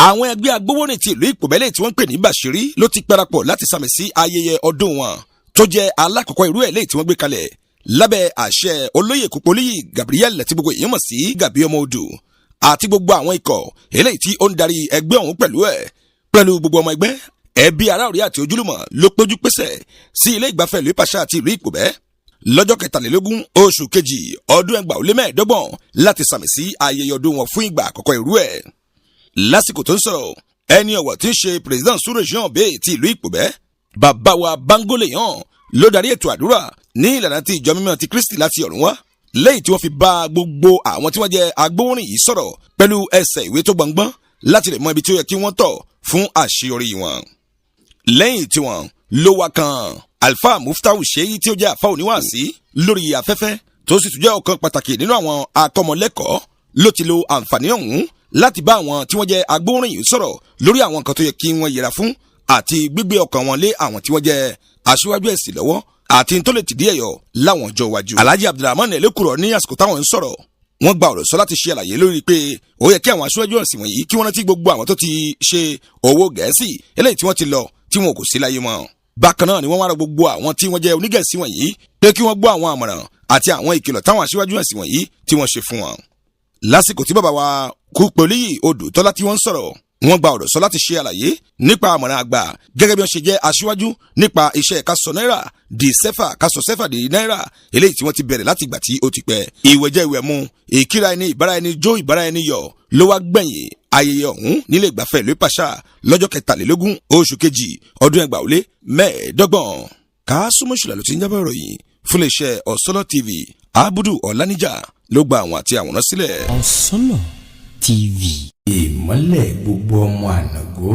àwọn ẹgbẹ́ agbowórin ti ìlú Ìpòbẹ́lẹ̀ tí wọ́n ń pè ní Bàṣírí ló ti parapọ̀ láti sàmì sí ayẹyẹ ọdún wọn tó jẹ́ alákọ̀ọ́kọ́ irú ẹ̀ léyìí tí wọ́n gbé kalẹ̀ lábẹ́ àṣẹ olóyè Kúpolíyì Gabriel tí gbogbo èèyàn mọ̀ sí Gàbí ọmọ odò àti gbogbo àwọn ikọ̀ eléyìí tí ó ń darí ẹgbẹ́ ọ̀hún pẹ̀lú gbogbo ọmọ ẹgbẹ́ ẹbí ará ọ̀rẹ́ àti ojúlùmọ̀ ló péjú pésẹ̀ sí ilé ìgbafẹ́ ìlú Ìpàṣà àti ìlú Ìpòbẹ́ lọ́jọ́ 23 oṣù kejì ọdún 2025 láti sàmì sí ayẹyẹ ọdún wọn fún ìgbà àkọ́kọ́ irú ẹ̀. Lásìkò tó ń sọ̀rọ̀ ẹni ọ̀wọ̀ tí ń ṣe president Súrèjìàn bẹ́ẹ̀ ti ìlú Ìpòbẹ́ bàbá wa Bángólèyàn ló darí ètò àdúrà ní ìlànà ti ìjọ mímọ́ ti Kristi láti ọ̀run wá lẹ́yìn tí wọ́n fi bá gbogbo àwọn tí wọ́n jẹ́ agbóhùnrin yìí sọ̀rọ̀ pẹ̀lú ẹsẹ̀ ìwé tó gbọ̀ngbọ́n láti lè mọ ibi tí ó yẹ kí wọ́n tọ̀ fún àṣeyọrí wọn. Lẹ́yìn tí wọ́n ló wá kan Alfa Muftahu Sheyi tí ó jẹ́ àfa oníwàásí lórí afẹ́fẹ́ tó sì tún jẹ́ ọ̀kan pàtàkì nínú àwọn akọ́mọlẹ́kọ̀ọ́ ló ti lo àǹfààní ọ̀hún láti bá àwọn tí wọ́n jẹ́ agbóhùnrin yìí sọ̀rọ̀ lórí àwọn nǹkan tó yẹ kí wọ́n yẹra fún àti gbígbé ọkàn wọn lé àwọn tí wọ́n jẹ́ aṣíwájú ẹ̀sìn lọ́wọ́ àti tó lè tìdí ẹ̀yọ̀ láwọn ọjọ́ iwájú. Alhaji Abdulrahman Elekuro ní àsìkò táwọn ń sọ̀rọ̀ wọ́n gba ọ̀rọ̀ sọ láti ṣe àlàyé lórí pé ó yẹ kí àwọn aṣíwájú ẹ̀sìn wọ̀nyí kí wọ́n rántí gbogbo àwọn tó ti ṣe owó Gẹ̀ẹ́sì eléyìí tí wọ́n ti lọ tí wọn kò sí láyé mọ́. Bákan náà ni wọ́n wá rọ gbogbo àwọn tí wọ́n jẹ́ onígẹ̀ẹ́sì wọ̀nyí pé kí wọ́n gbọ́ àwọn àmọ̀ràn àti àwọn ìkìlọ̀ táwọn aṣíwájú ẹ̀sìn wọ̀nyí tí wọ́n ṣe fún wọn. Lásìkò tí bàbá wa Kúpolíyì Odùtọ́lá tí wọ́n ń sọ̀rọ̀ wọ́n gba ọ̀rọ̀ sọ láti ṣe àlàyé nípa àmọ̀ràn àgbà gẹ́gẹ́ bí wọ́n ṣe jẹ́ aṣíwájú nípa iṣẹ́ kásọ náírà di sẹ́fà kásọ sẹ́fà di náírà eléyìí tí wọ́n ti bẹ̀rẹ̀ láti ìgbà tí ó ti pẹ́. Ìwẹ̀ jẹ́ ìwẹ̀ mu ìkíra ẹni ìbára ẹni jó ìbára ẹni yọ̀ ló wá gbẹ̀yìn ayẹyẹ ọ̀hún nílé ìgbafẹ́ ìlú Ìpàṣà lọ́jọ́ 23 oṣù kejì ọdún 2025. Kásùmọ̀ṣùlà ló ti ń jábọ̀ ìròyìn fún iléeṣẹ́ Ọ̀sọ́lọ̀ TV Abudu Ọ̀làníjà ló gba àwọn àti àwòrán sílẹ̀. Ọ̀sọ́lọ̀ TV ìmọ́lẹ̀ gbogbo ọmọ ànàgó.